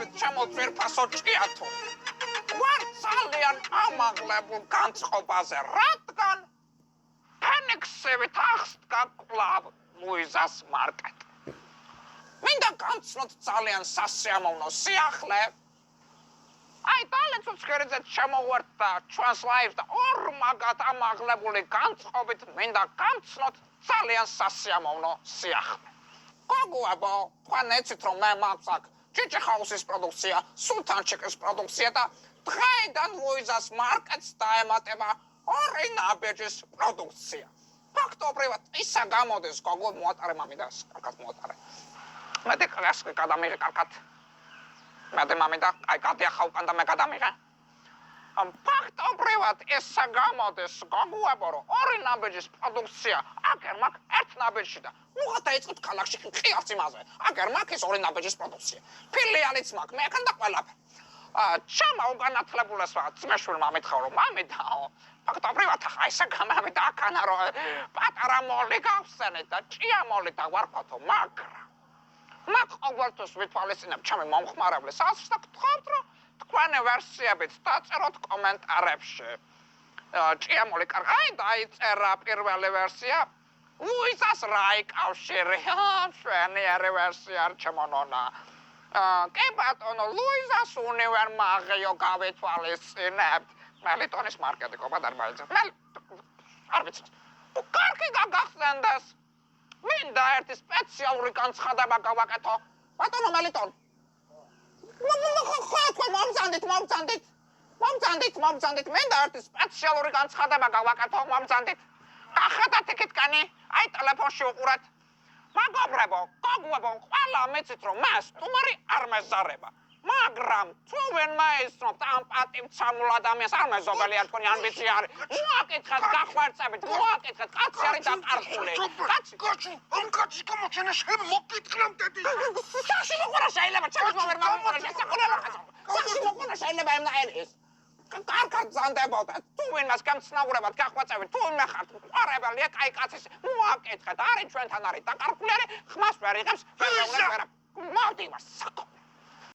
გასცდებით ჩემო ძვირფასო ჭიათო. ვარ ძალიან ამაღლებულ განწყობაზე, რადგან ფენიქსივით აღსდგა კვლავ ლუიზას მარკეტი. მინდა გამცნოთ ძალიან სასიამოვნო სიახლე. აი, დალეც უცხერიძეც შემოვარდ და ჩვენს ლაივს და ორმაგად ამაღლებული განწყობით მინდა გამცნოთ ძალიან სასიამოვნო სიახლე. გოგოებო, თქვენ ეცით რომ მე მაქვს აქ ჭიჭიხაუსის პროდუქცია, სულთანჩიკის პროდუქცია და დღეიდან ლუიზას მარკეტს დაემატება ორი ნაბეჯის პროდუქცია. ფაქტობრივად ისა გამოდის, გოგო მოატარე მამიდას, კარგად მოატარე. მე კრასკი გადამიღე კარგად. მე მამიდა, აი გადიახა უკან და მე გადამიღე. ფაქტობრივად ისა გამოდის, გოგოებო, რომ ორი ნაბეჯის პროდუქცია აგერ მაქვს ერთ ნაბეჯში და ნუ დაიწყეთ ქალაქში ყიარც იმაზე. აგერ მაქვს ეს ორი ნაბეჯის პროდუქცია. ფილიალიც მაქვს, მე აქან და ყველაფერი. ჩამა უგანათლებულეს ვარ, ძმაშვილმა მითხრა რომ მამიდაო, ფაქტობრივად ახლა ისა გამოვიდა აქანა რომ პატარა მოლი გავხსენეთ და ჭია მოლი დავარქვათო, მაგრამ მაგ ყოველთვის ვითვალისწინებ ჩემი მომხმარებლის აზრს და გთხოვთ რომ თქვენი ვერსიებით დაწეროთ კომენტარებში. ჭია მოლი კარგად დაიწერა პირველი ვერსია. ლუიზას რა იკავშირია? მშვენიერი ვერსია ჩემო ნონა. კი ბატონო, ლუიზას უნივერმაღიო გავითვალისწინებთ. მელიტონის მარკეტი კობად არ მაიძებს. არ ვიცი. კარგი გაგახსენდეს. მინდა ერთი სპეციალური განცხადება გავაკეთო. ბატონო მელიტონ. მომწანდით. მინდა ერთი სპეციალური განცხადება გავაკეთო, მომწანდით. გახედათ იქითკენი, აი ტელეფონში უყურეთ. მაგობრებო, გოგოებო, ყველა მიცით რომ მას სტუმარი არ მეზარება. მაგრამ თუ ვინმე ისნობთ ამ პატივცემულ ადამიანს არ მეზობელი არ თქვენი ამბიცია არის. მოაკითხეთ გახვერწებით, მოაკითხეთ, კაცი არის დაყარხული. კაცი, ამ კაცის გამოჩენა შეიძლება მოკითხლამდე. სახში მოყურა შეიძლება, ჩემს მომერმავე შესაძლოა. სახში მოყურა შეიძლება ეს. კარგად ზანდებოდა. თუ ვინმეს გამცნაურებად გახვეწებით, თუ ვინმე ხართ მყარებელია, კაი კაცის, მოაკითხეთ, არის ჩვენთან არის დაყარხული, ხმას ვერ იღებს, ვერ მოდი მას საკო.